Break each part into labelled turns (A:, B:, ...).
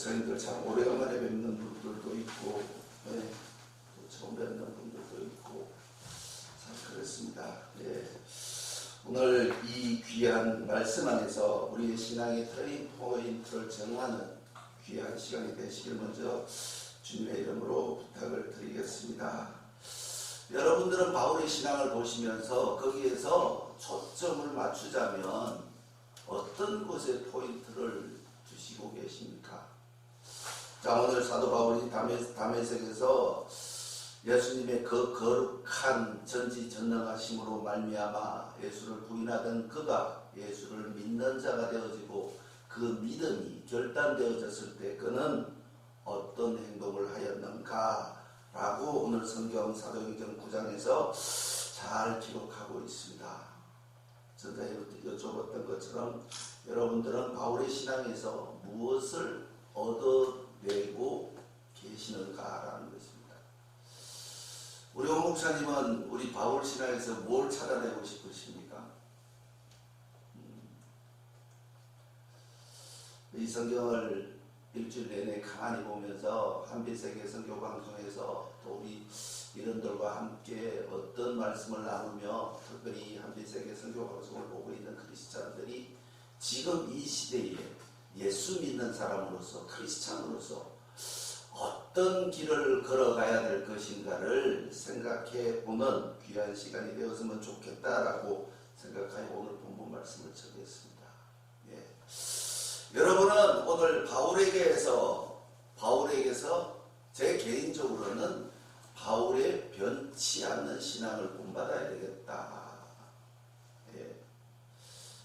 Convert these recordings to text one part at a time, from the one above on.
A: 목사님들 참 오래간만에 뵙는 분들도 있고, 네, 또 처음 뵙는 분들도 있고, 참 그렇습니다. 네. 오늘 이 귀한 말씀 안에서 우리의 신앙의 터닝 포인트를 정하는 귀한 시간이 되시길 먼저 주님의 이름으로 부탁을 드리겠습니다. 여러분들은 바울의 신앙을 보시면서 거기에서 초점을 맞추자면 어떤 곳에 포인트를 주시고 계십니까? 자, 오늘 사도 바울이 다메섹에서 예수님의 그 거룩한 전지전능하심으로 말미암아 예수를 부인하던 그가 예수를 믿는 자가 되어지고 그 믿음이 결단되어졌을 때 그는 어떤 행동을 하였는가 라고 오늘 성경 사도행전 9장에서 잘 기록하고 있습니다. 제가 여쭤봤던 것처럼 여러분들은 바울의 신앙에서 무엇을 얻어내고 계시는가라는 것입니다. 우리 오 목사님은 우리 바울 신앙에서 뭘 찾아내고 싶으십니까? 이 성경을 일주일 내내 가만히 보면서 한빛세계 선교 방송에서 또 우리 이런들과 함께 어떤 말씀을 나누며 특별히 한빛세계 선교 방송을 보고 있는 크리스찬들이 지금 이 시대에 예수 믿는 사람으로서 크리스찬으로서 어떤 길을 걸어가야 될 것인가를 생각해 보는 귀한 시간이 되었으면 좋겠다라고 생각하여 오늘 본문 말씀을 전했습니다. 예. 여러분은 오늘 바울에게서 제 개인적으로는 바울의 변치 않는 신앙을 본받아야 되겠다. 예.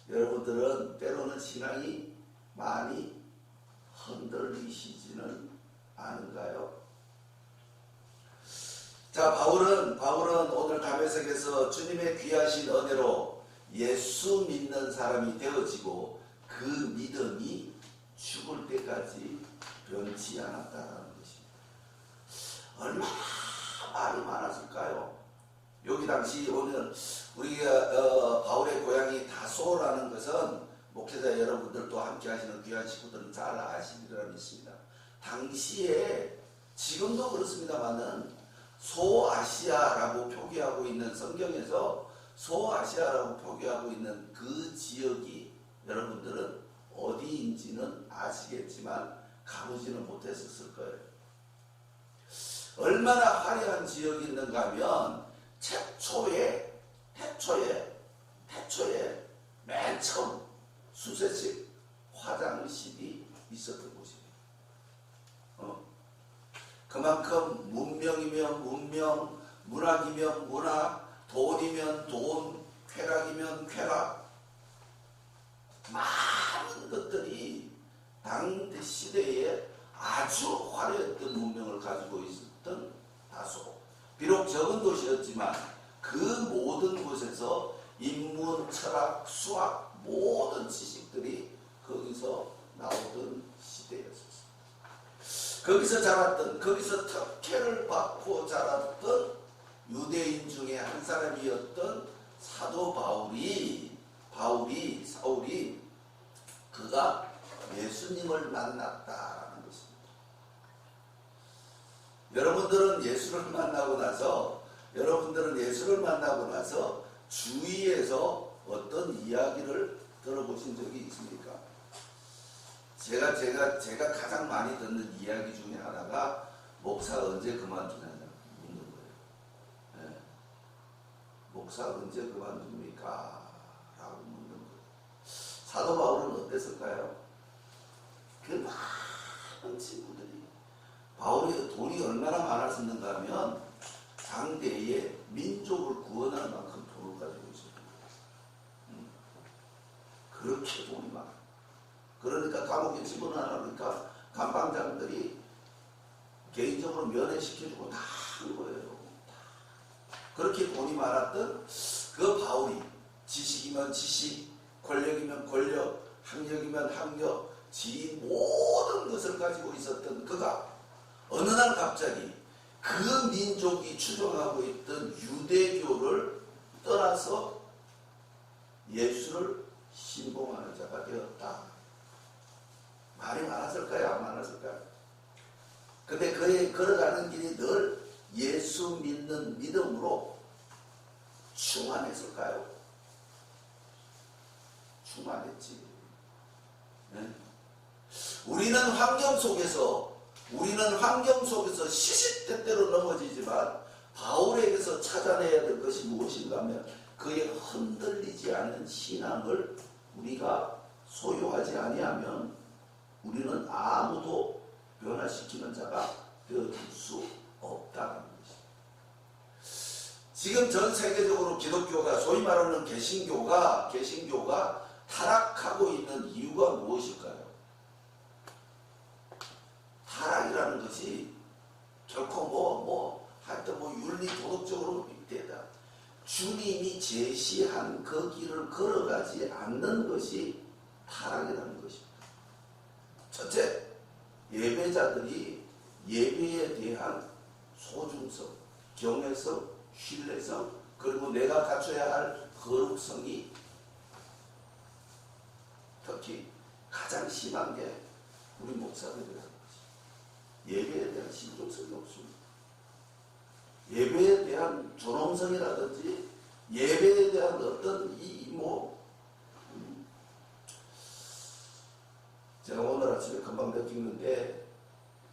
A: 여러분들은 때로는 신앙이 많이 흔들리시지는 않은가요? 자, 바울은 오늘 다메섹에서 주님의 귀하신 은혜로 예수 믿는 사람이 되어지고 그 믿음이 죽을 때까지 변치 않았다는 것입니다. 얼마나 말이 많았을까요? 여기 당시 오늘 우리가 바울의 고향이 다소라는 것은 목회자 여러분들도 함께 하시는 귀한 식구들은 잘 아시리라 믿습니다. 당시에 지금도 그렇습니다만은 소아시아라고 표기하고 있는 성경에서 소아시아라고 표기하고 있는 그 지역이 여러분들은 어디인지는 아시겠지만 가보지는 못했었을 거예요. 얼마나 화려한 지역이 있는가 하면 태초에 맨 처음 수세식 화장실이 있었던 곳이에요. 그만큼 문명이면 문명, 문학이면 문학, 돈이면 돈, 쾌락이면 쾌락, 많은 것들이 당대 시대에 아주 화려했던 문명을 가지고 있었던 다소. 비록 적은 도시였지만 그 모든 곳에서 인문, 철학, 수학 모든 지식들이 거기서 나오던 시대였습니다. 거기서 자랐던, 거기서 특혜를 받고 자랐던 유대인 중에 한 사람이었던 사도 사울이 그가 예수님을 만났다라는 것입니다. 여러분들은 예수를 만나고 나서 주위에서 어떤 이야기를 들어보신 적이 있습니까? 제가 가장 많이 듣는 이야기 중에 하나가 목사 언제 그만두냐고 묻는 거예요. 네. 목사 언제 그만둡니까? 라고 묻는 거예요. 사도 바울은 어땠을까요? 그 많은 친구들이 바울이 돈이 얼마나 많았었는가 하면 당대의 민족을 구원할 만큼 돈을 가지고 있었던 거예요. 그렇게 돈이 많아요. 그러니까 감옥에 집어넣으니까 감방장들이 개인적으로 면회시켜주고 다 한 거예요. 그렇게 돈이 많았던 그 바울이 지식이면 지식, 권력이면 권력, 학력이면 학력, 지인 모든 것을 가지고 있었던 그가 어느 날 갑자기 그 민족이 추종하고 있던 유대교를 떠나서 예수를 신봉하는 자가 되었다. 말이 많았을까요? 안 많았을까요? 근데 그의 걸어가는 길이 늘 예수 믿는 믿음으로 충만했을까요? 충만했지. 네? 우리는 환경 속에서 시시때때로 넘어지지만 바울에게서 찾아내야 될 것이 무엇인가 하면 그의 흔들리지 않는 신앙을 우리가 소유하지 아니하면 우리는 아무도 변화시키는 자가 되어줄 수 없다는 것입니다. 지금 전 세계적으로 기독교가 소위 말하는 개신교가 타락하고 있는 이유가 무엇일까요? 타락이라는 것이 결코 하여튼 윤리 도덕적으로 밑에다 주님이 제시한 그 길을 걸어가지 않는 것이 타락이라는 것입니다. 첫째, 예배자들이 예배에 대한 소중성, 경외성, 신뢰성, 그리고 내가 갖춰야 할 거룩성이 특히 가장 심한 게 우리 목사들이라는 것이 예배에 대한 신중성이 없습니다. 예배에 대한 존엄성이라든지 예배에 대한 어떤 제가 오늘 아침에 금방 느끼는데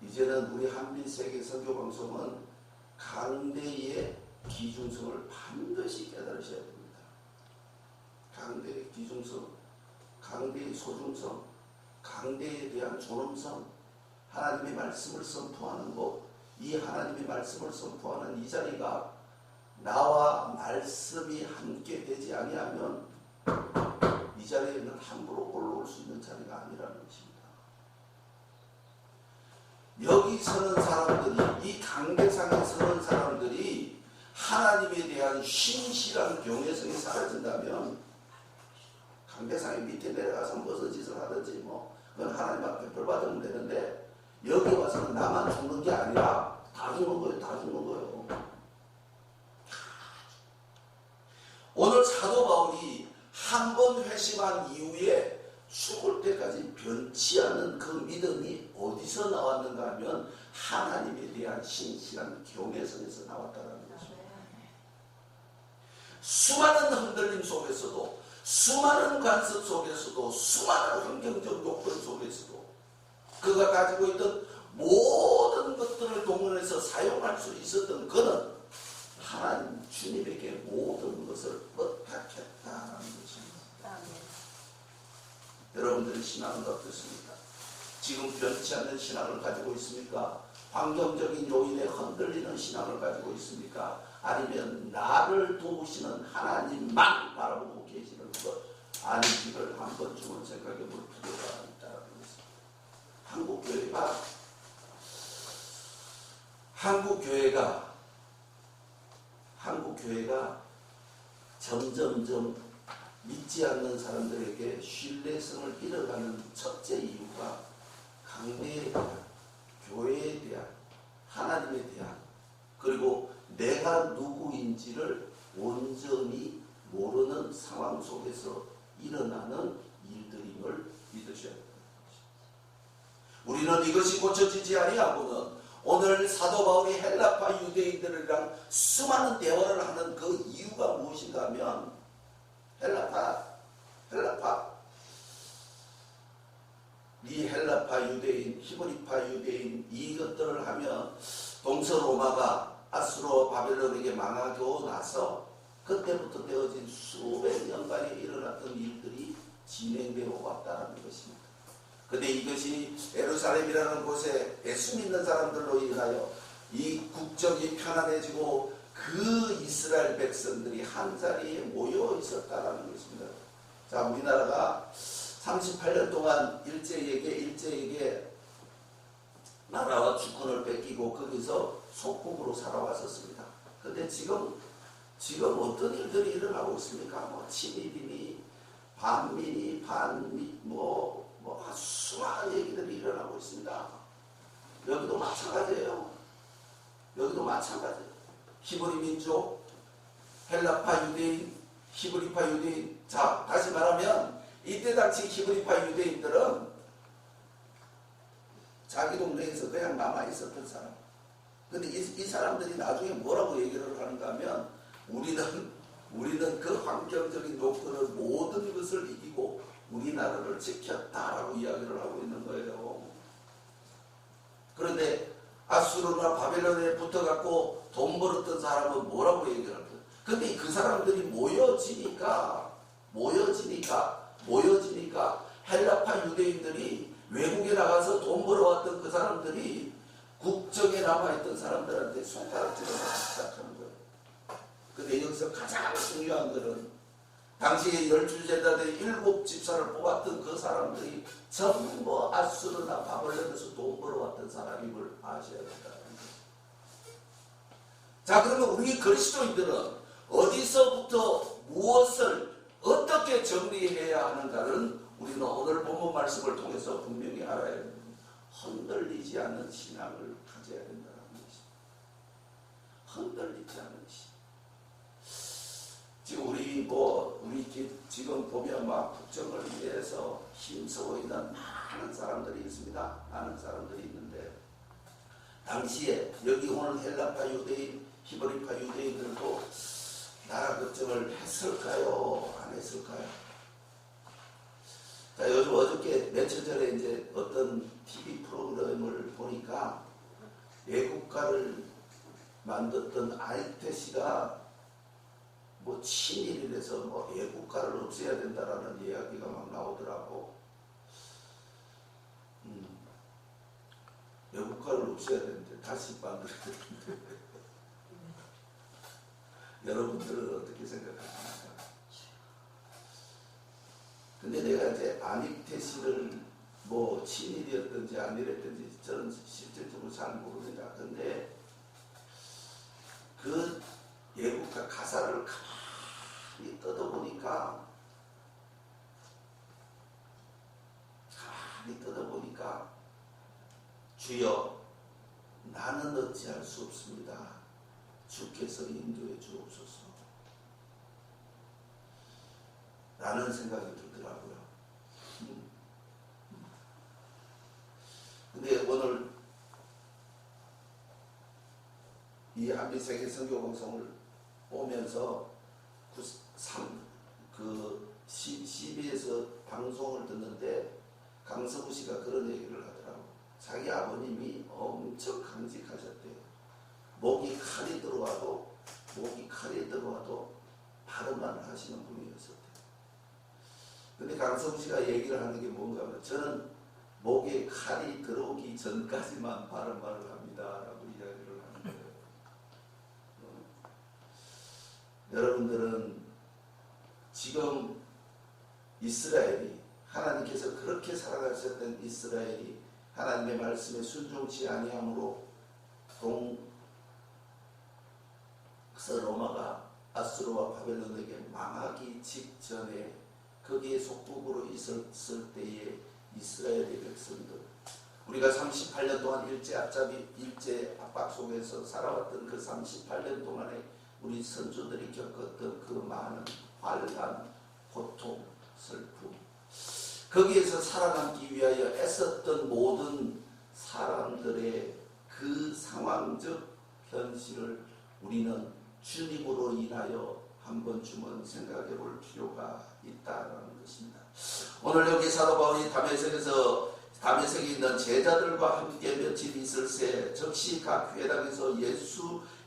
A: 이제는 우리 한민세계 선교방송은 강대의 기중성을 반드시 깨달으셔야 됩니다. 강대의 기중성, 강대의 소중성, 강대에 대한 존엄성, 하나님의 말씀을 선포하는 것, 이 하나님의 말씀을 선포하는 이 자리가 나와 말씀이 함께 되지 아니하면 이 자리에는 함부로 올라올 수 있는 자리가 아니라는 것입니다. 여기 서는 사람들이, 이 강대상에 서는 사람들이 하나님에 대한 신실한 경외성이 사라진다면 강대상의 밑에 내려가서 무슨 짓을 하든지 그건 하나님 앞에 벌 받으면 되는데 여기 와서는 나만 죽는 게 아니라 다 죽는 거예요. 다 죽는 거예요. 오늘 사도 바울이 한 번 회심한 이후에 죽을 때까지 변치 않는 그 믿음이 어디서 나왔는가 하면 하나님에 대한 신실한 경외성에서 나왔다는 것입니다. 수많은 흔들림 속에서도, 수많은 간섭 속에서도, 수많은 환경적 요건 속에서도 그가 가지고 있던 모든 것들을 동원해서 사용할 수 있었던 그는 하나님 주님에게 모든 것을 부탁했다는 것입니다. 여러분들의 신앙은 어떻습니까? 지금 변치 않는 신앙을 가지고 있습니까? 환경적인 요인에 흔들리는 신앙을 가지고 있습니까? 아니면 나를 도우시는 하나님만 바라보고 계시는 것 아닌지를 한 번쯤은 생각해 볼 필요가 있다는 것입니다. 한국교회가 점점점 믿지 않는 사람들에게 신뢰성을 잃어가는 첫째 이유가 강대에 대한, 교회에 대한, 하나님에 대한, 그리고 내가 누구인지를 온전히 모르는 상황 속에서 일어나는 일들임을 믿으셔야 됩니다. 우리는 이것이 고쳐지지 아니하고는 오늘 사도 바울이 헬라파 유대인들이랑 수많은 대화를 하는 그 이유가 무엇인가 하면 이 헬라파 유대인, 히브리파 유대인 이것들을 하면 동서로마가 아수르 바벨론에게 망하고 나서 그때부터 되어진 수백 년간에 일어났던 일들이 진행되어 왔다는 것입니다. 근데 이것이 예루살렘이라는 곳에 예수 믿는 사람들로 인하여 이 국적이 편안해지고 그 이스라엘 백성들이 한 자리에 모여 있었다는 것입니다. 자, 우리나라가 38년 동안 일제에게 나라와 주권을 뺏기고 거기서 속국으로 살아왔었습니다. 근데 지금 어떤 일들이 일어나고 있습니까? 친일이니 반민이 수많은 얘기들이 일어나고 있습니다. 여기도 마찬가지예요. 히브리 민족, 헬라파 유대인, 히브리파 유대인. 자, 다시 말하면 이때 당시 히브리파 유대인들은 자기 동네에서 그냥 남아 있었던 사람. 근데 이 사람들이 나중에 뭐라고 얘기를 하는가 하면 우리는 그 환경적인 요건을 모든 것을 이기고 우리나라를 지켰다라고 이야기를 하고 있는 거예요. 그런데 아수르나 바벨론에 붙어갖고 돈 벌었던 사람은 뭐라고 얘기를 할까요? 근데 그 사람들이 모여지니까 헬라파 유대인들이 외국에 나가서 돈 벌어왔던 그 사람들이 국정에 남아있던 사람들한테 손가락질을 하기 시작하는 거예요. 근데 여기서 가장 중요한 것은 당시에 12제자들이 7집사를 뽑았던 그 사람들이 전부 아수르나 바벨론에서 돈 벌어왔던 사람임을 아셔야 된다는 거예요. 자, 그러면 우리 그리스도인들은 어디서부터 무엇을 어떻게 정리해야 하는가를 우리는 오늘 본문 말씀을 통해서 분명히 알아야 됩니다. 흔들리지 않는 신앙을 가져야 된다는 것입니다. 흔들리지 않는 신앙. 지금 우리 지금 보면 막 국정을 위해서 힘쓰고 있는 많은 사람들이 있습니다. 많은 사람들이 있는데 당시에 여기 오는 헬라파 유대인, 히브리파 유대인들도 나라 걱정을 했을까요? 안 했을까요? 자, 요즘 어저께 며칠 전에 이제 어떤 TV 프로그램을 보니까 애국가를 만들었던 아이테 씨가 뭐 친일이라서 뭐 애국가를 없애야 된다라는 이야기가 막 나오더라고. 애국가를 없애야 되는데 다시 만들어야 되는데 여러분들은 어떻게 생각하십니까? 근데 내가 이제 안익태 씨를 뭐 친일이었든지 아니랬든지 저는 실질적으로 잘 모릅니다. 근데 그 예국가 가사를 가만히 뜯어보니까 주여 나는 어찌할 수 없습니다. 주께서 인도해 주옵소서 라는 생각이 들더라고요. 근데 오늘 이 한빛세계 선교방송을 보면서 CBS 방송을 듣는데 강서구 씨가 그런 얘기를 하더라고. 자기 아버님이 엄청 강직하셨대요. 목이 칼이 들어와도 발음만 하시는 분이었었대요. 근데 강서구 씨가 얘기를 하는 게 뭔가 하면 저는 목에 칼이 들어오기 전까지만 발음을 합니다 라고 이야기를 하는 거예요. 여러분들은 지금 이스라엘이 하나님께서 그렇게 살아가셨던 이스라엘이 하나님의 말씀에 순종치 아니함으로 동서로마가 아수르와 바벨론에게 망하기 직전에 거기에 속국으로 있었을 때의 이스라엘의 백성들, 우리가 38년 동안 일제 압박 속에서 살아왔던 그 38년 동안에 우리 선조들이 겪었던 그 많은 환난, 고통, 슬픔, 거기에서 살아남기 위하여 애썼던 모든 사람들의 그 상황적 현실을 우리는 주님으로 인하여 한 번쯤은 생각해 볼 필요가 있다는 것입니다. 오늘 여기 사도 바울이 다메섹에 있는 제자들과 함께 며칠 있을새 즉시 각 회당에서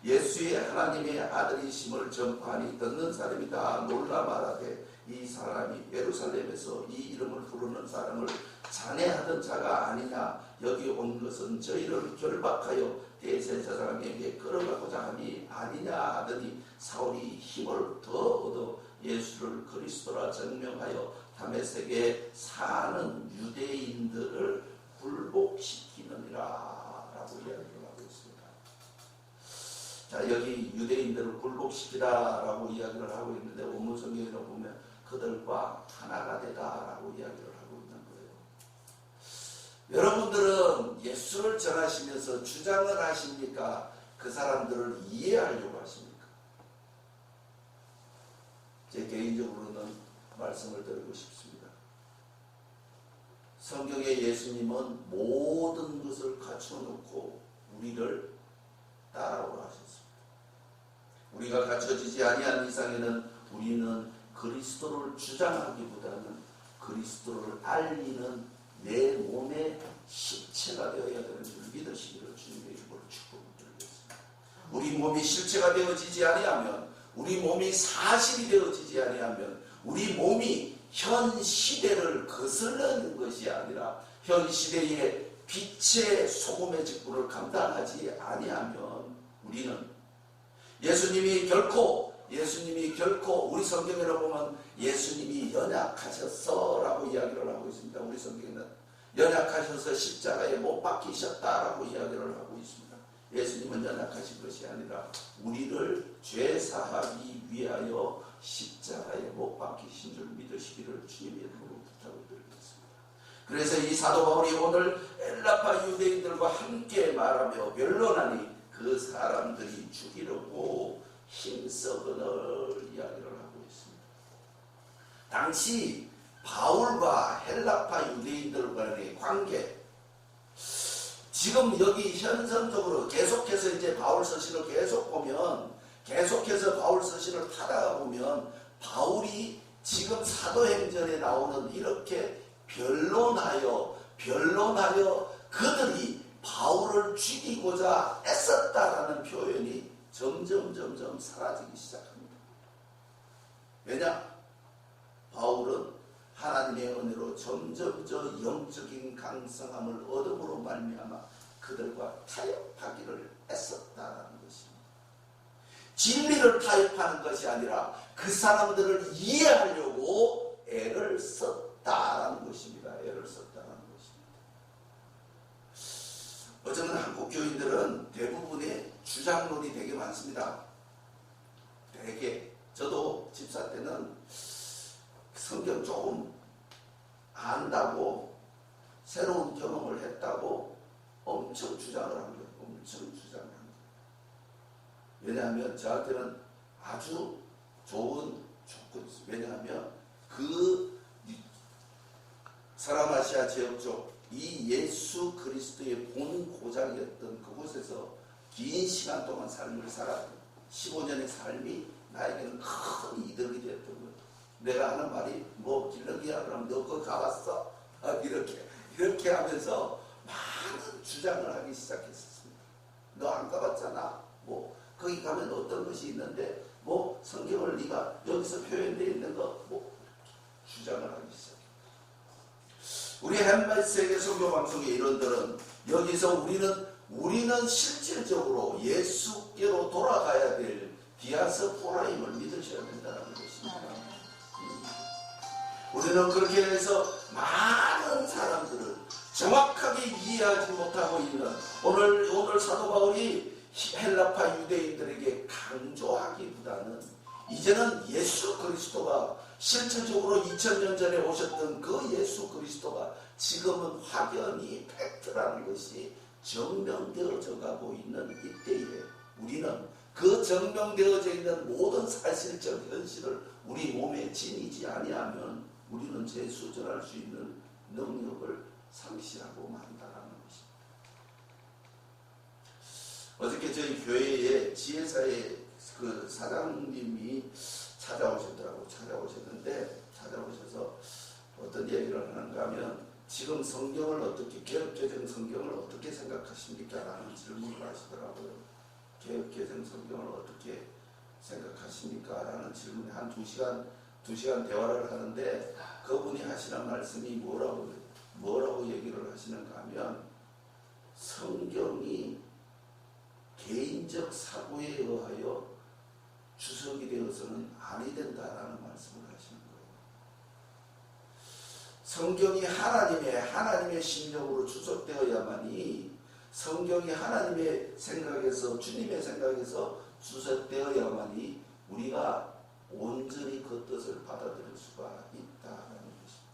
A: 예수의 하나님의 아들이심을 전파하니 듣는 사람이 다 놀라 말하되 이 사람이 예루살렘에서 이 이름을 부르는 사람을 잔해하던 자가 아니냐. 여기 온 것은 저희를 결박하여 대제사장에게 끌어가고자 하니 아니냐 하더니 사울이 힘을 더 얻어 예수를 그리스도라 증명하여 다메섹에 사는 유대인들을 굴복시키느니라 라고 이야기를 하고 있습니다. 자, 여기 유대인들을 굴복시키라 라고 이야기를 하고 있는데 원문 성경에 보면 그들과 하나가 되다 라고 이야기를 하고 있는 거예요. 여러분들은 예수를 전하시면서 주장을 하십니까? 그 사람들을 이해하려고 하십니까? 제 개인적으로는 말씀을 드리고 싶습니다. 성경의 예수님은 모든 것을 갖춰놓고 우리를 따라오라 하셨습니다. 우리가 갖춰지지 아니한 이상에는 우리는 그리스도를 주장하기보다는 그리스도를 알리는 내 몸의 실체가 되어야 되는 줄 믿으시기를 주님의 이름으로 축복드리겠습니다. 우리 몸이 실체가 되어지지 아니하면, 우리 몸이 사실이 되어지지 아니하면, 우리 몸이 현 시대를 거슬러는 것이 아니라 현 시대의 빛의 소금의 직분을 감당하지 아니하면 우리는 예수님이 결코 우리 성경에로 보면 예수님이 연약하셨어 라고 이야기를 하고 있습니다. 우리 성경에는 연약하셔서 십자가에 못 박히셨다라고 이야기를 하고 있습니다. 예수님은 연약하신 것이 아니라 우리를 죄사하기 위하여 십자가에 못 박히신 줄 믿으시기를 주님의 이름으로 부탁을 드리겠습니다. 그래서 이 사도 바울이 오늘 엘라파 유대인들과 함께 말하며 변론하니 그 사람들이 죽이려고 힘써그늘 이야기를 하고 있습니다. 당시 바울과 헬라파 유대인들 간의 관계, 지금 여기 현선적으로 계속해서 이제 바울 서신을 계속해서 바울 서신을 타다가 보면 바울이 지금 사도행전에 나오는 이렇게 변론하여 그들이 바울을 죽이고자 애썼다라는 표현이 점점 사라지기 시작합니다. 왜냐? 바울은 하나님의 은혜로 점점 저 영적인 강성함을 얻음으로 말미암아 그들과 타협하기를 애썼다라는 것입니다. 진리를 타협하는 것이 아니라 그 사람들을 이해하려고 애를 썼다라는 것입니다. 애를 썼다라는 것입니다. 어쩌면 한국 교인들은 대부분의 주장론이 되게 많습니다. 되게. 저도 집사 때는 성경 조금 안다고, 새로운 경험을 했다고 엄청 주장을 한 거예요. 엄청 주장을 한 거예요. 왜냐하면 저한테는 아주 좋은 조건이 있어요. 왜냐하면 그 사라마시아 지역 쪽 이 예수 그리스도의 본 고장이었던 그곳에서 긴 시간 동안 삶을 살았던 15년의 삶이 나에게는 큰 이득이 되었던 거예요. 내가 하는 말이 뭐 길러기야 그러면 너 그거 가봤어? 이렇게 하면서 많은 주장을 하기 시작했었습니다. 너 안 가봤잖아. 뭐 거기 가면 어떤 것이 있는데 뭐 성경을 네가 여기서 표현되어 있는 거 뭐 주장을 하기 시작했습니다. 우리 햄마이스에게 선교방송의 일원들은 여기서 우리는 실질적으로 예수께로 돌아가야 될 디아스포라임을 믿으셔야 된다는 것입니다. 우리는 그렇게 해서 많은 사람들을 정확하게 이해하지 못하고 있는 오늘 사도 바울이 헬라파 유대인들에게 강조하기보다는 이제는 예수 그리스도가 실질적으로 2000년 전에 오셨던 그 예수 그리스도가 지금은 확연히 팩트라는 것이 증명되어져 가고 있는 이때에 우리는 그 증명되어져 있는 모든 사실적 현실을 우리 몸에 지니지 아니하면 우리는 재수전할 수 있는 능력을 상실하고 만다라는 것입니다. 어저께 저희 교회에 지혜사의 그 사장님이 찾아오셔서 어떤 얘기를 하는가 하면 지금 성경을 어떻게, 개혁개정 성경을 어떻게 생각하십니까? 라는 질문을 하시더라고요. 개혁개정 성경을 어떻게 생각하십니까? 라는 질문에 한 2시간 대화를 하는데 그분이 하시는 말씀이 뭐라고 얘기를 하시는가 하면 성경이 개인적 사고에 의하여 주석이 되어서는 아니 된다라는 말씀을 하시는 거예요. 성경이 하나님의 심령으로 주석되어야만이 성경이 하나님의 생각에서 주님의 생각에서 주석되어야만이 우리가 온전히 그 뜻을 받아들일 수가 있다라는 것입니다.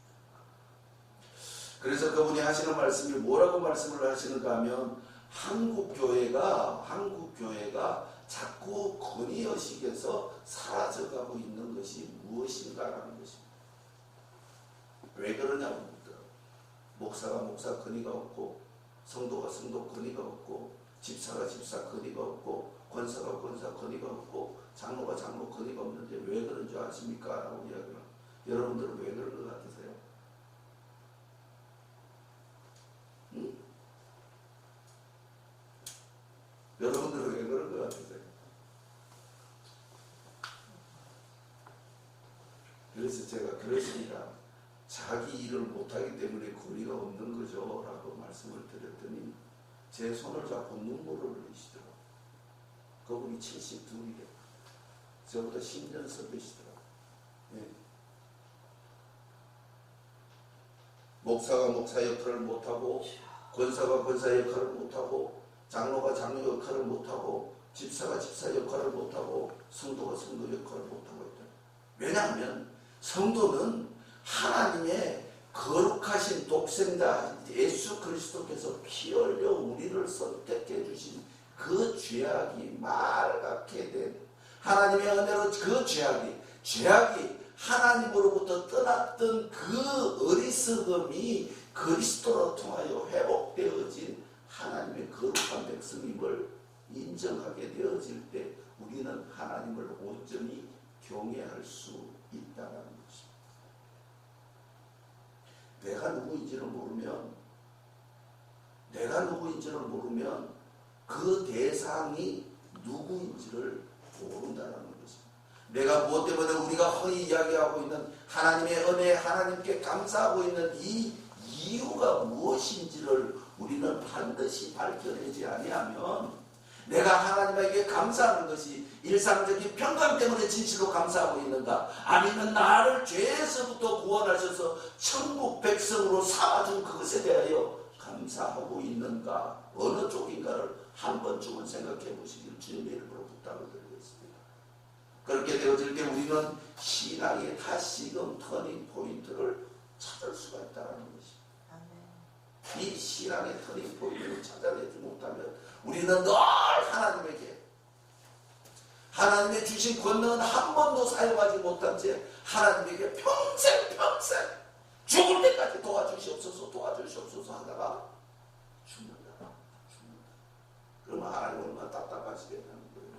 A: 그래서 그분이 하시는 말씀이 뭐라고 말씀을 하시는가 하면 한국 교회가 자꾸 건의의식에서 사라져가고 있는 것이 무엇인가라는 것입니다. 왜 그러냐고 묻더라고요. 목사가 목사 권위가 없고 성도가 성도 권위가 없고 집사가 집사 권위가 없고 권사가 권사 권위가 없고 장로가 장로 권위가 없는데 왜 그런 줄 아십니까? 라고 이야기를. 여러분들은 왜 그런 것 같으세요? 응? 여러분들은 왜 그런 것 같으세요? 그래서 제가 그렇습니다. 자기 일을 못하기 때문에 권위가 없는 거죠 라고 말씀을 드렸더니 제 손을 잡고 눈물을 흘리시더라고요. 그분이 72이래요. 저보다 10년 선배시더라고요. 예. 목사가 목사 역할을 못하고 권사가 권사 역할을 못하고 장로가 장로 역할을 못하고 집사가 집사 역할을 못하고 성도가 성도 역할을 못하고 있다. 왜냐하면 성도는 하나님의 거룩하신 독생자 예수 그리스도께서 피 흘려 우리를 선택해 주신 그 죄악이 말갛게 된 하나님의 은혜로 그 죄악이 하나님으로부터 떠났던 그 어리석음이 그리스도로 통하여 회복되어진 하나님의 거룩한 백성임을 인정하게 되어질 때 우리는 하나님을 온전히 경외할 수 있다는 것입니다. 내가 누구인지를 모르면 그 대상이 누구인지를 모른다는 것입니다. 내가 무엇 때문에 우리가 허위 이야기하고 있는 하나님의 은혜, 하나님께 감사하고 있는 이 이유가 무엇인지를 우리는 반드시 밝혀내지 아니하면 내가 하나님에게 감사하는 것이 일상적인 평강 때문에 진실로 감사하고 있는가, 아니면 나를 죄에서부터 구원하셔서 천국 백성으로 삼아준 그것에 대하여 감사하고 있는가, 어느 쪽인가를 한 번쯤은 생각해 보시길 주님의 이름으로 부탁을 드리겠습니다. 그렇게 되어질 때 우리는 신앙의 다시금 터닝 포인트를 찾을 수가 있다는 것입니다. 이 신앙의 터닝 포인트를 찾아내지 못하면 우리는 늘 하나님의 주신 권능은 한 번도 사용하지 못한 채 하나님에게 평생 죽을 때까지 도와주시옵소서 하다가 죽는다. 그러면 하나님 얼마나 답답하시겠냐는 거예요.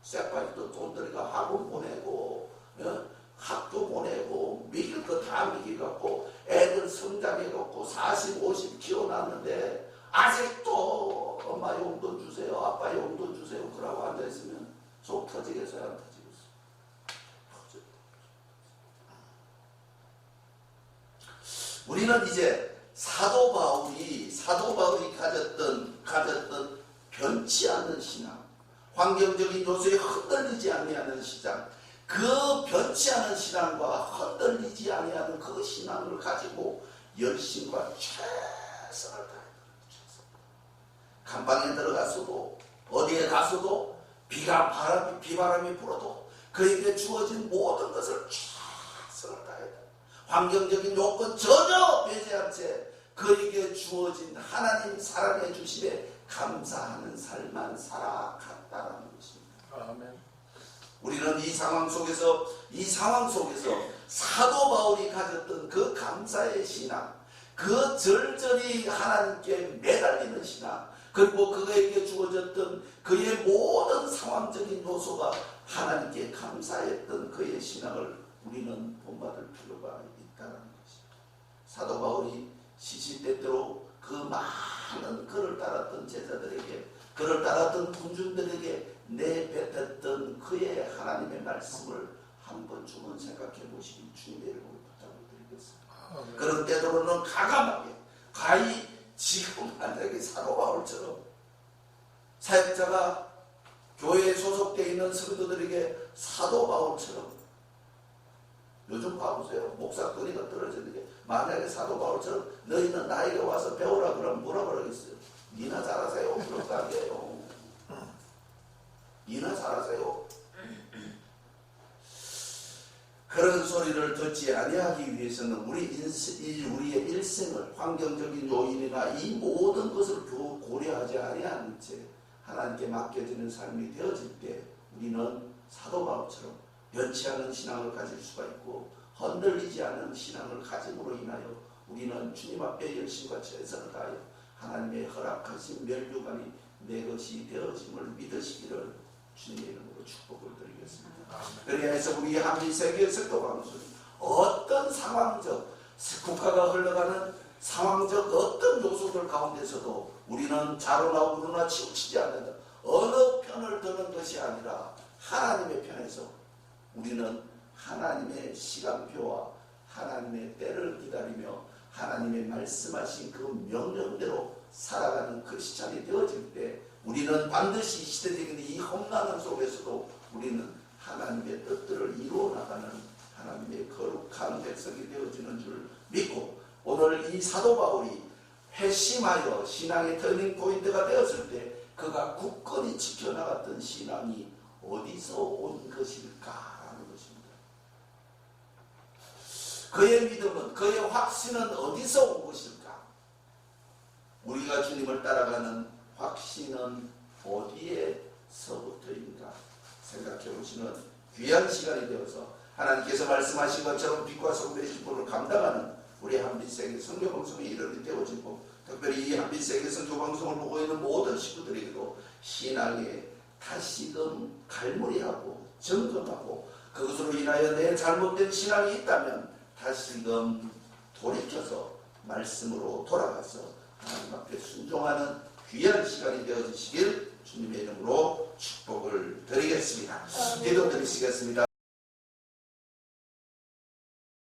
A: 쇠파이도 돈 들이가 학원 보내고 학교 보내고 미길 거 다 미기갖고 애들 성장해갖고 40, 50 키워놨는데 아직도 엄마 용돈 주세요, 아빠 용돈 주세요 그러고 앉아있으면 속 터지겠어요, 안 터지겠어요? 우리는 이제 사도 바울이 가졌던 변치 않는 신앙, 환경적인 요소에 흔들리지 아니하는 신앙, 그 변치 않은 신앙과 흔들리지 아니하는 그 신앙을 가지고 열심과 최선을 다해요. 감방에 들어갔어도 어디에 가서도 비바람이 불어도 그에게 주어진 모든 것을 최선을 다해야 돼. 환경적인 요건 전혀 배제한 채 그에게 주어진 하나님 사랑해 주심에 감사하는 삶만 살아갔다는 것입니다.
B: 아멘.
A: 우리는 이 상황 속에서 사도 바울이 가졌던 그 감사의 신앙, 그 절절히 하나님께 매달리는 신앙, 그리고 그에게 주어졌던 그의 모든 상황적인 요소가 하나님께 감사했던 그의 신앙을 우리는 본받을 필요가 있다는 것입니다. 사도 바울이 시시때때로 그 많은 그를 따랐던 제자들에게, 그를 따랐던 군중들에게 내뱉었던 그의 하나님의 말씀을 한 번쯤은 생각해 보시기 주님의 이름으로 부탁을 드리겠습니다. 그런 때로는 가감하게 가히 지금 만약에 사도 바울처럼 사역자가 교회에 소속되어 있는 성도들에게 사도 바울처럼, 요즘 봐보세요. 목사 권위가 떨어지는 게, 만약에 사도 바울처럼 너희는 나에게 와서 배우라 그러면 뭐라 그러겠어요? 니나 잘하세요. 그럴 거 아니에요. 니나 잘하세요. 그런 소리를 듣지 아니하기 위해서는 우리의 일생을 환경적인 요인이나 이 모든 것을 고려하지 아니하는 채 하나님께 맡겨지는 삶이 되어질 때 우리는 사도 바울처럼 변치 않은 신앙을 가질 수가 있고 흔들리지 않은 신앙을 가짐으로 인하여 우리는 주님 앞에 열심과 최선을 다하여 하나님의 허락하신 면류관이 내 것이 되어짐을 믿으시기를 주님의 이름으로 축복을 드리겠습니다. 그래서 우리 한민세계 성도방송 어떤 상황적 국가가 흘러가는 상황적 어떤 요소들 가운데서도 우리는 자로나 우로나 치우치지 않는다. 어느 편을 드는 것이 아니라 하나님의 편에서 우리는 하나님의 시간표와 하나님의 때를 기다리며 하나님의 말씀하신 그 명령대로 살아가는 크리스찬이 되어질 때 우리는 반드시 시대적인 이 험난한 속에서도 우리는 하나님의 뜻들을 이루어 나가는 하나님의 거룩한 백성이 되어지는 줄 믿고 오늘 이 사도 바울이 회심하여 신앙의 터닝 포인트가 되었을 때 그가 굳건히 지켜나갔던 신앙이 어디서 온 것일까라는 것입니다. 그의 믿음은 그의 확신은 어디서 온 것일까? 우리가 주님을 따라가는 확신은 어디에서부터인가 생각해 보시는 귀한 시간이 되어서 하나님께서 말씀하신 것처럼 빛과 성도의 신분을 감당하는 우리 한빛세계 선교방송의 일원이 되어지고 특별히 이 한빛세계 선교방송을 보고 있는 모든 식구들에게도 신앙에 다시금 갈무리하고 점검하고 그것으로 인하여 내 잘못된 신앙이 있다면 다시금 돌이켜서 말씀으로 돌아가서 하나님 앞에 순종하는 귀한 시간이 되어지시길 주님의 이름으로 축복을 드리겠습니다. 기도드리시겠습니다.